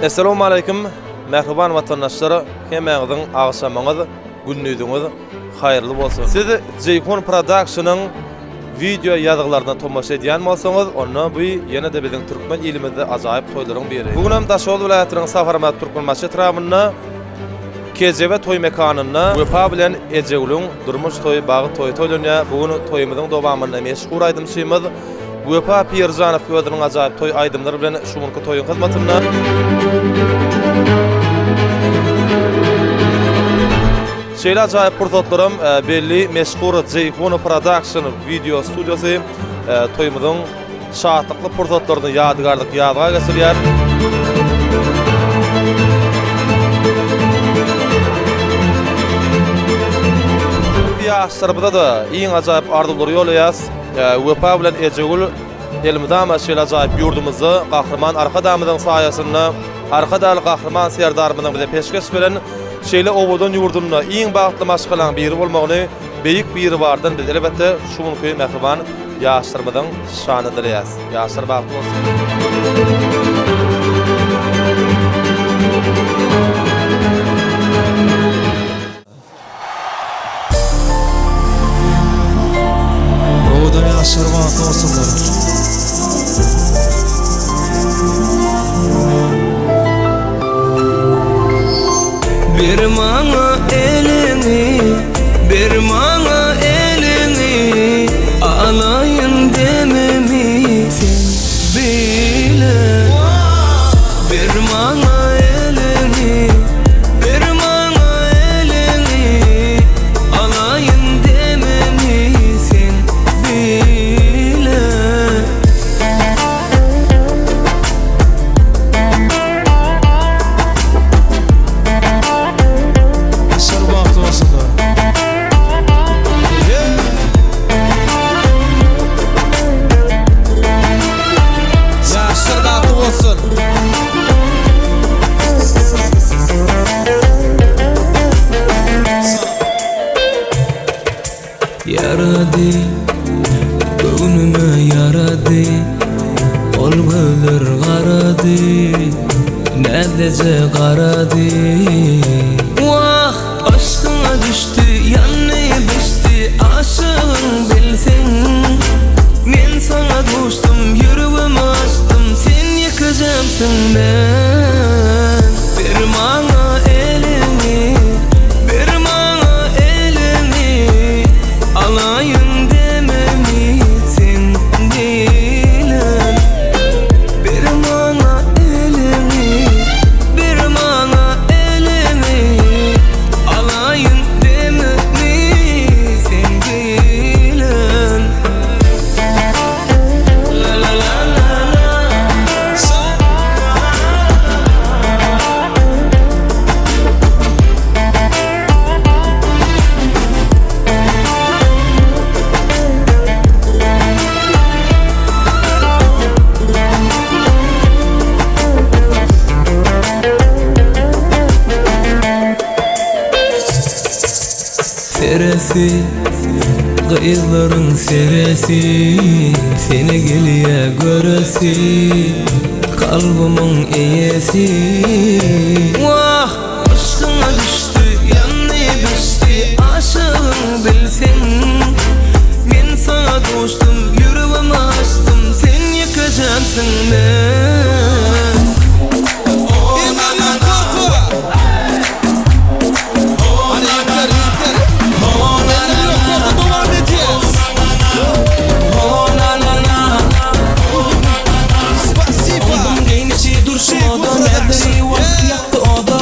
Assalamu alaykum, merhaban vatandaşlar. Hemeňiziň agşamaňyz, günnüýüňiz haýyrly bolsun. Siz Jeyhun Production'ın video ýazgylaryna tomaşa edýän bolsaňyz, onda bu ýene de biziň türkmen ilimizde ajaýyp toýlaryň biri. Bugun hem Daşol vilayatynyň Safarmat Türkmenmaşy etrafynda Kejebe toý mekanyna Wepa bilen Ejegulüň durmuş toý bagy toý toýlanýar. Bugun toýumyzyň dowamynda meşgul aýdymşymyz. Wepa Pirzanow özüniň ajaýyp toý aýdymlary bilen şuňky toýun hyzmatynda şeýle ajaýyp pursatlarym belli meşhur Jeyhun Production video studiosy toýumyzyň şahatlykly pursatlaryny ýadgarlyk ýadyga geçirýär. Ýaşlarymyzda da iň ajaýyp arzulary ýolaýas. Wepa bilen Ejegul elmidama şeýle ajaýyp ýurdumyzy gahrman arka damynyň saýasynda arka daly gahrman serdarymyň bize peşkeş beren şeýle obadan ýurdumda iň bagtly maşgalaň biri bolmagyny beýik biri bardan biz elbetde şuňky mehriban ýaşlarymyň şanydyr ýas. Ýaşlar bagtly bolsun. Şarvat olsunlar. Bir maňa elini, bir maňa elini alayın dememisin bile. Bir maňa elini, bir maňa elini alayın dememisin bile. Şarvat olsunlar. Yaşlar batı olsun. Yaradı, gönlüme yaradı, olmalar garadı, nedece garadı. Vah, aşkına düştü, yanına düştü, aşığın bilsin. Men sana dostum, yüreğimi açtım, sen yıkacaksın ben. Bir maňa elini, bir maňa elini alayın dememisin dilen. Bir maňa elini, bir maňa elini alayın dememisin dilen. La la la la la. Seresi, gıyızların seresi, seni geliye göresi, kalbimin iyesi. Vah, aşkına düştü, yanına düştü, aşığın bilsin. Men sana dostum, yüreğimi açtım, sen yıkacaksın ben. Spasiba. Oldum genişi dur şoda, nerede vakt yaktı oda.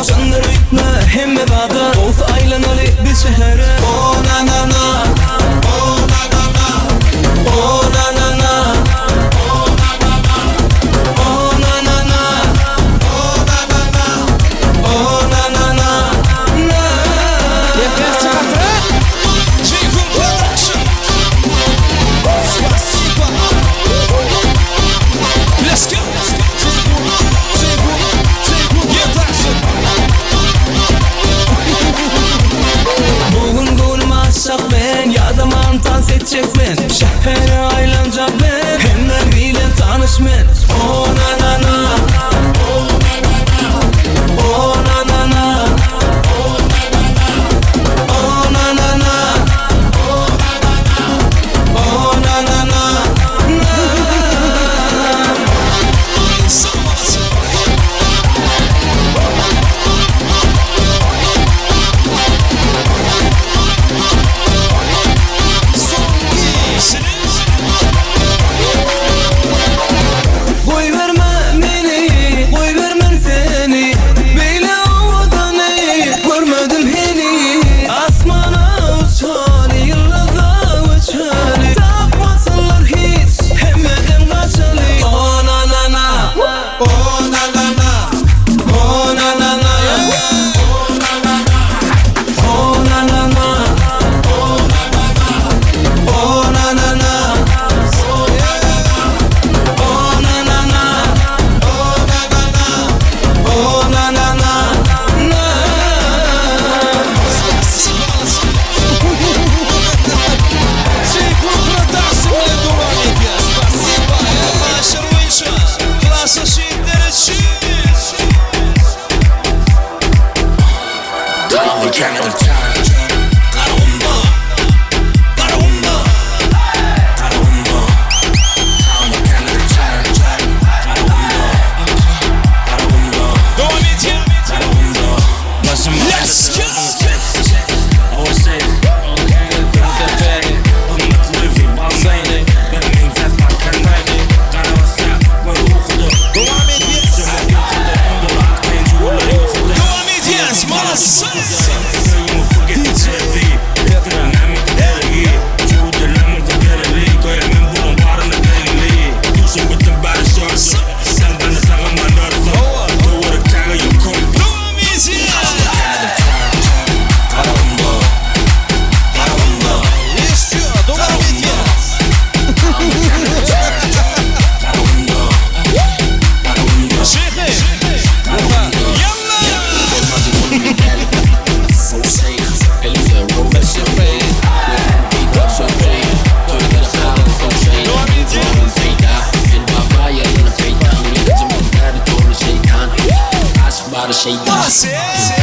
sen